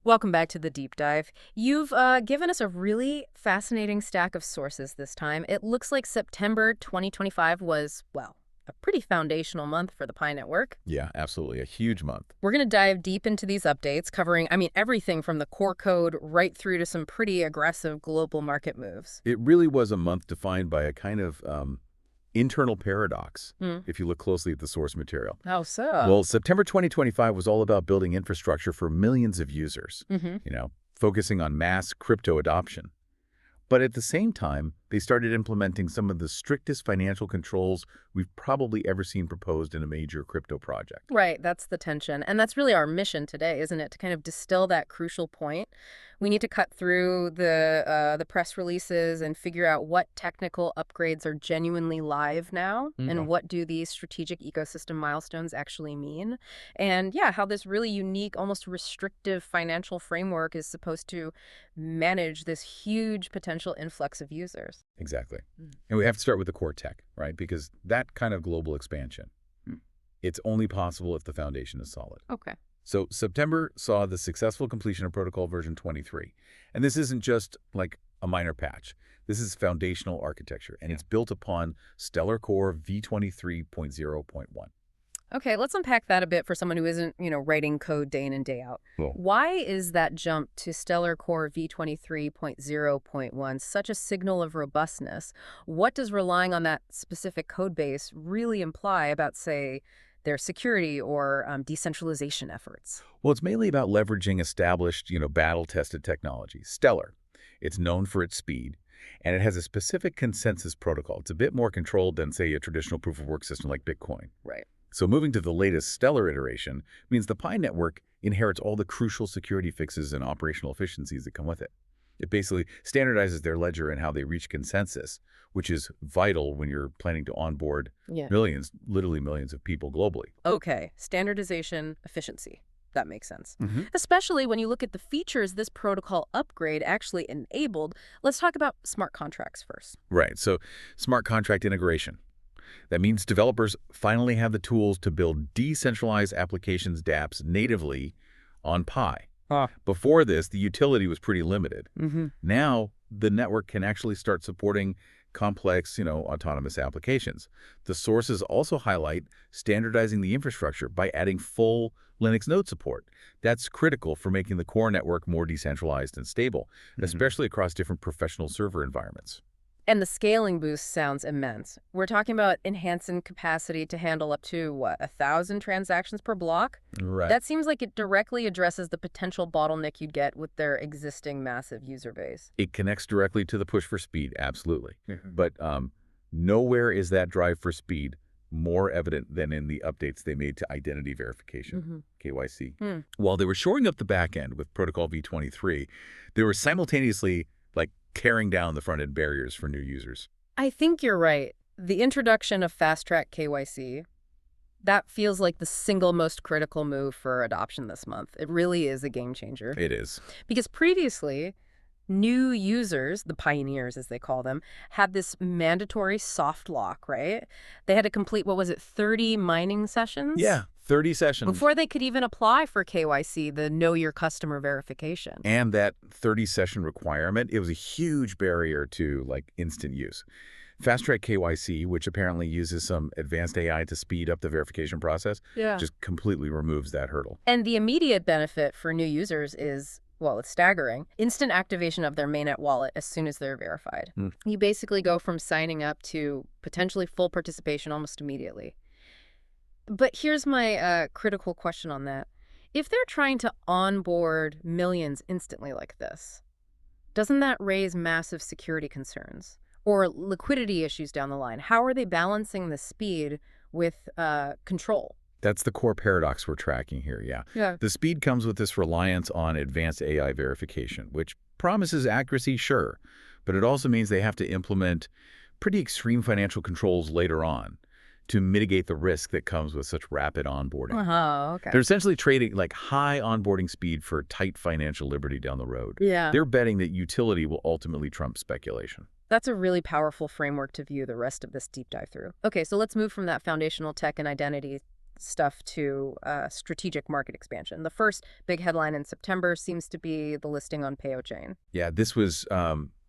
Welcome back to the deep dive. You've given us a really fascinating stack of sources this time. It looks like September 2025 was, well, a pretty foundational month for the Pi network. Yeah, absolutely. A huge month. We're going to dive deep into these updates, covering, everything from the core code right through to some pretty aggressive global market moves. It really was a month defined by a kind of internal paradox, if you look closely at the source material. How so? Well, September 2025 was all about building infrastructure for millions of users, focusing on mass crypto adoption. But at the same time, they started implementing some of the strictest financial controls we've probably ever seen proposed in a major crypto project. Right, that's the tension. And that's really our mission today, isn't it? To kind of distill that crucial point. We need to cut through the press releases and figure out what technical upgrades are genuinely live now and what do these strategic ecosystem milestones actually mean. And yeah, how this really unique, almost restrictive financial framework is supposed to manage this huge potential influx of users. Exactly. And we have to start with the core tech, right? Because that kind of global expansion, it's only possible if the foundation is solid. Okay. So September saw the successful completion of protocol version 23. And this isn't just like a minor patch. This is foundational architecture, and it's built upon Stellar Core v23.0.1. Okay, let's unpack that a bit for someone who isn't, writing code day in and day out. Cool. Why is that jump to Stellar Core v23.0.1 such a signal of robustness? What does relying on that specific code base really imply about, say, their security or decentralization efforts? Well, it's mainly about leveraging established, battle-tested technology. Stellar, it's known for its speed, and it has a specific consensus protocol. It's a bit more controlled than, say, a traditional proof-of-work system like Bitcoin. Right. So moving to the latest Stellar iteration means the Pi network inherits all the crucial security fixes and operational efficiencies that come with it. It basically standardizes their ledger and how they reach consensus, which is vital when you're planning to onboard millions, literally millions of people globally. Okay, standardization, efficiency. That makes sense. Especially when you look at the features this protocol upgrade actually enabled. Let's talk about smart contracts first. Right, so smart contract integration. That means developers finally have the tools to build decentralized applications dApps natively on Pi. Before this, the utility was pretty limited. Now, the network can actually start supporting complex, autonomous applications. The sources also highlight standardizing the infrastructure by adding full Linux node support. That's critical for making the core network more decentralized and stable, especially across different professional server environments. And the scaling boost sounds immense. We're talking about enhancing capacity to handle up to, 1,000 transactions per block? Right. That seems like it directly addresses the potential bottleneck you'd get with their existing massive user base. It connects directly to the push for speed, absolutely. But nowhere is that drive for speed more evident than in the updates they made to identity verification, KYC. While they were shoring up the back end with Protocol v23, they were simultaneously tearing down the front-end barriers for new users. I think you're right. The introduction of fast-track KYC, that feels like the single most critical move for adoption this month. It really is a game changer. It is. Because previously, new users, the pioneers as they call them, had this mandatory soft lock, right? They had to complete, 30 mining sessions? Yeah, 30 sessions. Before they could even apply for KYC, the Know Your Customer verification. And that 30-session requirement, it was a huge barrier to, instant use. Fast-track KYC, which apparently uses some advanced AI to speed up the verification process, just completely removes that hurdle. And the immediate benefit for new users is, it's staggering. Instant activation of their mainnet wallet as soon as they're verified. You basically go from signing up to potentially full participation almost immediately. But here's my critical question on that. If they're trying to onboard millions instantly like this, doesn't that raise massive security concerns or liquidity issues down the line? How are they balancing the speed with control? That's the core paradox we're tracking here, yeah. The speed comes with this reliance on advanced AI verification, which promises accuracy, sure, but it also means they have to implement pretty extreme financial controls later on to mitigate the risk that comes with such rapid onboarding. Okay. They're essentially trading high onboarding speed for tight financial liberty down the road. Yeah. They're betting that utility will ultimately trump speculation. That's a really powerful framework to view the rest of this deep dive through. Okay, so let's move from that foundational tech and identity stuff to strategic market expansion. The first big headline in September seems to be the listing on Payochain. Yeah, this was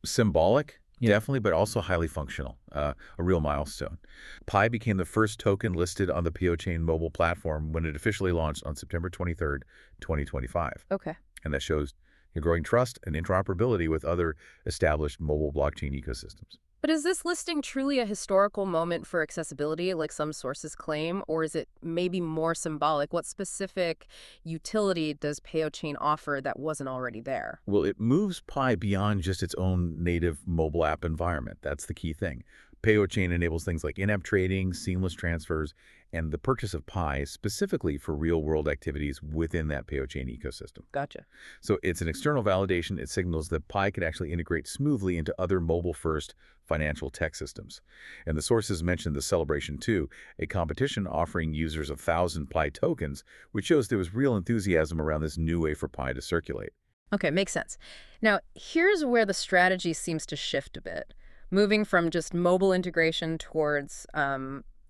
symbolic, definitely, but also highly functional, a real milestone. Pi became the first token listed on the Payochain mobile platform when it officially launched on September 23rd, 2025. Okay. And that shows your growing trust and interoperability with other established mobile blockchain ecosystems. But is this listing truly a historical moment for accessibility, like some sources claim, or is it maybe more symbolic? What specific utility does Payochain offer that wasn't already there? Well, it moves Pi beyond just its own native mobile app environment. That's the key thing. Payochain enables things like in-app trading, seamless transfers, and the purchase of Pi specifically for real-world activities within that Payochain ecosystem. Gotcha. So it's an external validation. It signals that Pi can actually integrate smoothly into other mobile-first financial tech systems. And the sources mentioned the Celebration 2, a competition offering users 1,000 Pi tokens, which shows there was real enthusiasm around this new way for Pi to circulate. Okay, makes sense. Now, here's where the strategy seems to shift a bit, moving from just mobile integration towards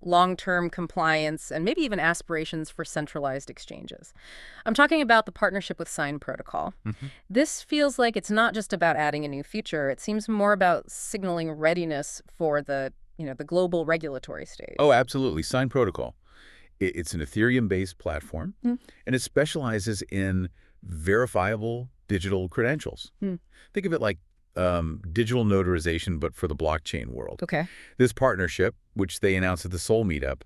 long-term compliance and maybe even aspirations for centralized exchanges. I'm talking about the partnership with Sign Protocol. This feels like it's not just about adding a new feature. It seems more about signaling readiness for the global regulatory stage. Oh, absolutely. Sign Protocol. It's an Ethereum-based platform, and it specializes in verifiable digital credentials. Think of it like digital notarization, but for the blockchain world. Okay. This partnership, which they announced at the Seoul meetup,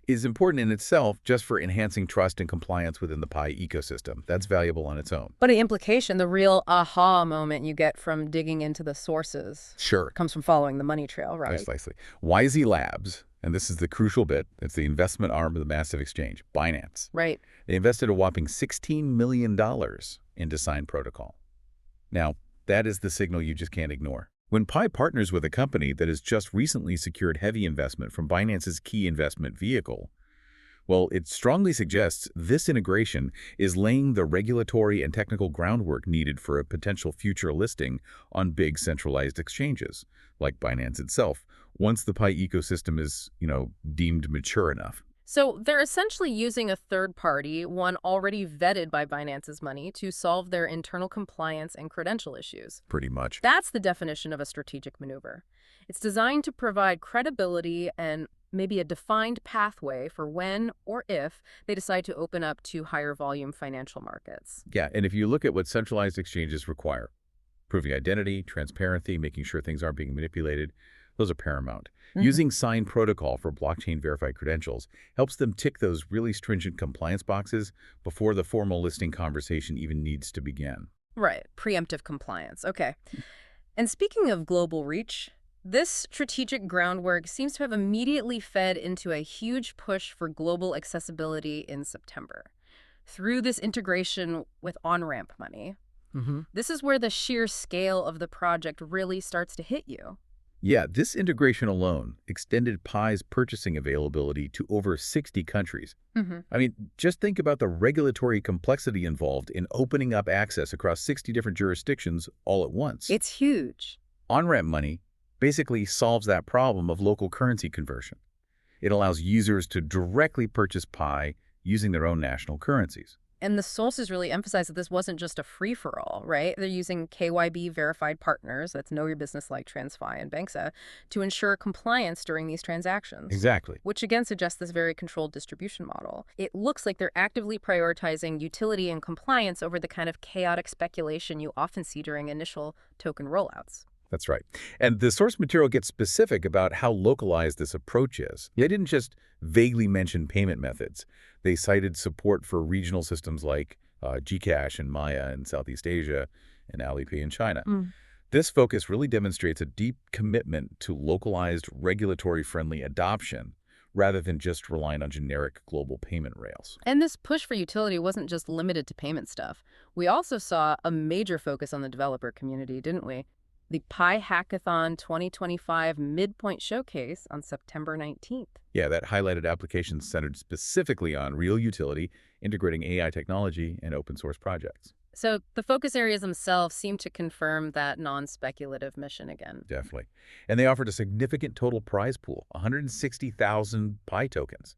is important in itself just for enhancing trust and compliance within the Pi ecosystem. That's valuable on its own. But the implication, the real aha moment you get from digging into the sources, Sure, comes from following the money trail, right? precisely. YZ Labs, and this is the crucial bit, it's the investment arm of the massive exchange, Binance. Right. They invested a whopping $16 million into Sign Protocol. Now, that is the signal you just can't ignore. When Pi partners with a company that has just recently secured heavy investment from Binance's key investment vehicle, well, it strongly suggests this integration is laying the regulatory and technical groundwork needed for a potential future listing on big centralized exchanges, like Binance itself, once the Pi ecosystem is, deemed mature enough. So they're essentially using a third party, one already vetted by Binance's money, to solve their internal compliance and credential issues. Pretty much. That's the definition of a strategic maneuver. It's designed to provide credibility and maybe a defined pathway for when or if they decide to open up to higher volume financial markets. Yeah, and if you look at what centralized exchanges require, proving identity, transparency, making sure things aren't being manipulated, those are paramount. Using Sign Protocol for blockchain-verified credentials helps them tick those really stringent compliance boxes before the formal listing conversation even needs to begin. Right. Preemptive compliance. Okay. And speaking of global reach, this strategic groundwork seems to have immediately fed into a huge push for global accessibility in September. Through this integration with on-ramp money, this is where the sheer scale of the project really starts to hit you. Yeah, this integration alone extended Pi's purchasing availability to over 60 countries. I mean, just think about the regulatory complexity involved in opening up access across 60 different jurisdictions all at once. It's huge. On-ramp money basically solves that problem of local currency conversion. It allows users to directly purchase Pi using their own national currencies. And the sources really emphasize that this wasn't just a free-for-all, right? They're using KYB-verified partners, that's Know Your Business like TransFi and Banksa, to ensure compliance during these transactions. Exactly. Which again suggests this very controlled distribution model. It looks like they're actively prioritizing utility and compliance over the kind of chaotic speculation you often see during initial token rollouts. That's right. And the source material gets specific about how localized this approach is. They didn't just vaguely mention payment methods. They cited support for regional systems like Gcash and Maya in Southeast Asia and Alipay in China. This focus really demonstrates a deep commitment to localized, regulatory-friendly adoption rather than just relying on generic global payment rails. And this push for utility wasn't just limited to payment stuff. We also saw a major focus on the developer community, didn't we? The Pi Hackathon 2025 Midpoint Showcase on September 19th. Yeah, that highlighted applications centered specifically on real utility, integrating AI technology and open source projects. So the focus areas themselves seem to confirm that non-speculative mission again. Definitely. And they offered a significant total prize pool, 160,000 Pi tokens.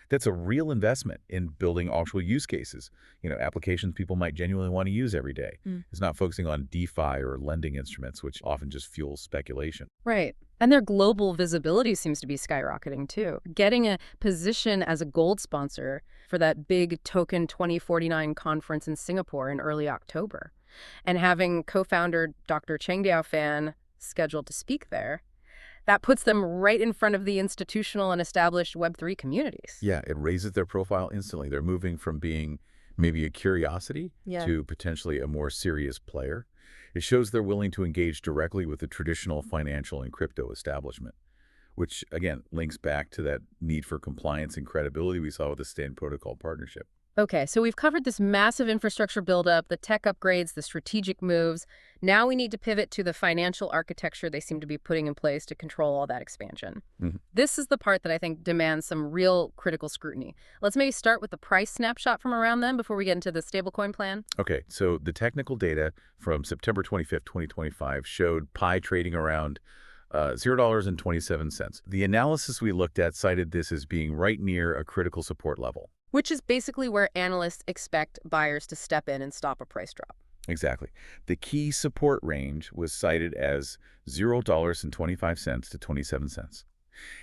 That's a real investment in building actual use cases, applications people might genuinely want to use every day. It's not focusing on DeFi or lending instruments, which often just fuels speculation. Right. And their global visibility seems to be skyrocketing, too. Getting a position as a gold sponsor for that big Token 2049 conference in Singapore in early October, and having co-founder Dr. Chengdiao Fan scheduled to speak there, that puts them right in front of the institutional and established Web3 communities. Yeah, it raises their profile instantly. They're moving from being maybe a curiosity to potentially a more serious player. It shows they're willing to engage directly with the traditional financial and crypto establishment, which, again, links back to that need for compliance and credibility we saw with the Stand Protocol partnership. Okay, so we've covered this massive infrastructure buildup, the tech upgrades, the strategic moves. Now we need to pivot to the financial architecture they seem to be putting in place to control all that expansion. This is the part that I think demands some real critical scrutiny. Let's maybe start with the price snapshot from around then before we get into the stablecoin plan. Okay, so the technical data from September 25th, 2025 showed Pi trading around $0.27. The analysis we looked at cited this as being right near a critical support level. Which is basically where analysts expect buyers to step in and stop a price drop. Exactly. The key support range was cited as $0.25 to 27 cents.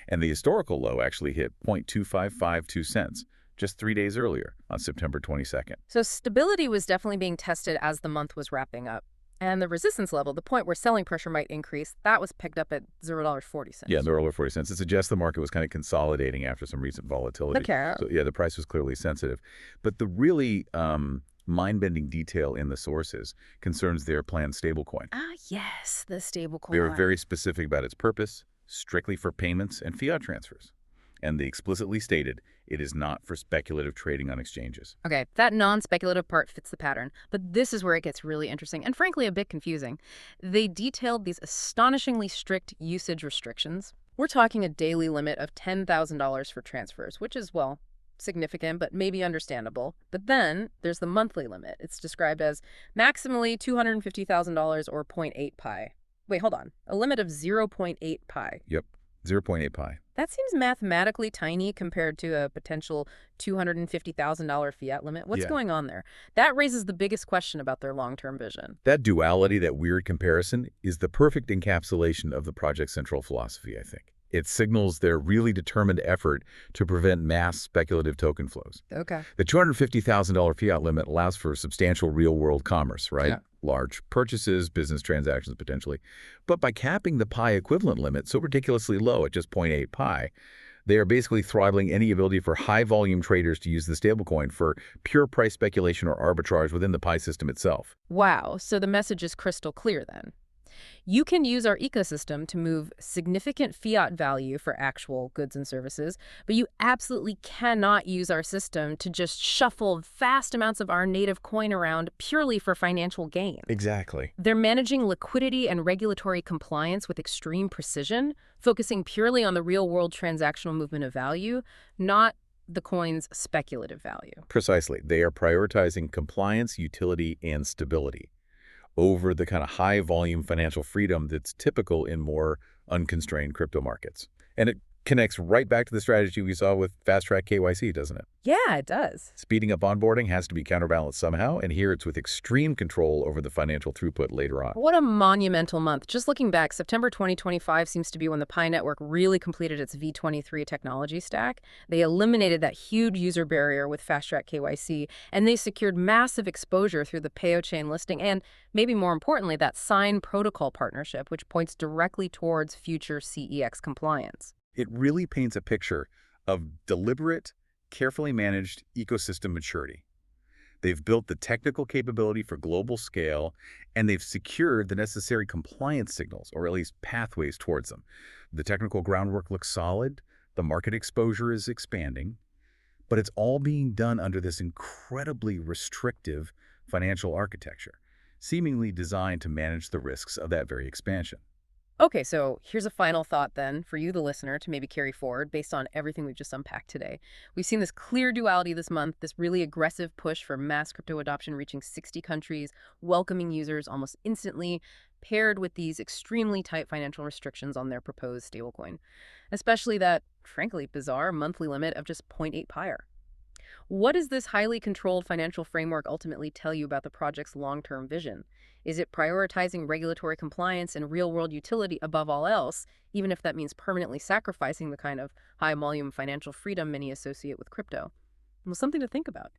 And the historical low actually hit 0.2552 cents just 3 days earlier on September 22nd. So stability was definitely being tested as the month was wrapping up. And the resistance level, the point where selling pressure might increase, that was picked up at $0.40. Yeah, $0.40. It suggests the market was kind of consolidating after some recent volatility. Okay. So, yeah, the price was clearly sensitive. But the really mind-bending detail in the sources concerns their planned stablecoin. Ah, yes, the stablecoin. They were very specific about its purpose, strictly for payments and fiat transfers. And they explicitly stated it is not for speculative trading on exchanges. Okay, that non-speculative part fits the pattern, but this is where it gets really interesting and frankly a bit confusing. They detailed these astonishingly strict usage restrictions. We're talking a daily limit of $10,000 for transfers, which is, well, significant, but maybe understandable. But then there's the monthly limit. It's described as maximally $250,000 or 0.8 pi. Wait, hold on. A limit of 0.8 pi. Yep, 0.8 pi. That seems mathematically tiny compared to a potential $250,000 fiat limit. What's going on there? That raises the biggest question about their long-term vision. That duality, that weird comparison, is the perfect encapsulation of the project's central philosophy, I think. It signals their really determined effort to prevent mass speculative token flows. Okay. The $250,000 fiat limit allows for substantial real-world commerce, right? Yeah. Large purchases, business transactions potentially. But by capping the pi equivalent limit so ridiculously low at just 0.8 pi, they are basically throttling any ability for high-volume traders to use the stablecoin for pure price speculation or arbitrage within the pi system itself. Wow, so the message is crystal clear then. You can use our ecosystem to move significant fiat value for actual goods and services, but you absolutely cannot use our system to just shuffle vast amounts of our native coin around purely for financial gain. Exactly. They're managing liquidity and regulatory compliance with extreme precision, focusing purely on the real-world transactional movement of value, not the coin's speculative value. Precisely. They are prioritizing compliance, utility, and stability over the kind of high-volume financial freedom that's typical in more unconstrained crypto markets. And it connects right back to the strategy we saw with fast-track KYC, doesn't it? Yeah, it does. Speeding up onboarding has to be counterbalanced somehow, and here it's with extreme control over the financial throughput later on. What a monumental month. Just looking back, September 2025 seems to be when the Pi network really completed its v23 technology stack. They eliminated that huge user barrier with fast-track KYC, and they secured massive exposure through the Payochain listing and, maybe more importantly, that Sign protocol partnership, which points directly towards future CEX compliance. It really paints a picture of deliberate, carefully managed ecosystem maturity. They've built the technical capability for global scale, and they've secured the necessary compliance signals, or at least pathways towards them. The technical groundwork looks solid, the market exposure is expanding, but it's all being done under this incredibly restrictive financial architecture, seemingly designed to manage the risks of that very expansion. Okay, so here's a final thought then for you, the listener, to maybe carry forward based on everything we've just unpacked today. We've seen this clear duality this month, this really aggressive push for mass crypto adoption reaching 60 countries, welcoming users almost instantly, paired with these extremely tight financial restrictions on their proposed stablecoin, especially that, frankly, bizarre monthly limit of just zero point 0.8 pyre. What does this highly controlled financial framework ultimately tell you about the project's long-term vision? Is it prioritizing regulatory compliance and real-world utility above all else, even if that means permanently sacrificing the kind of high-volume financial freedom many associate with crypto? Well, something to think about.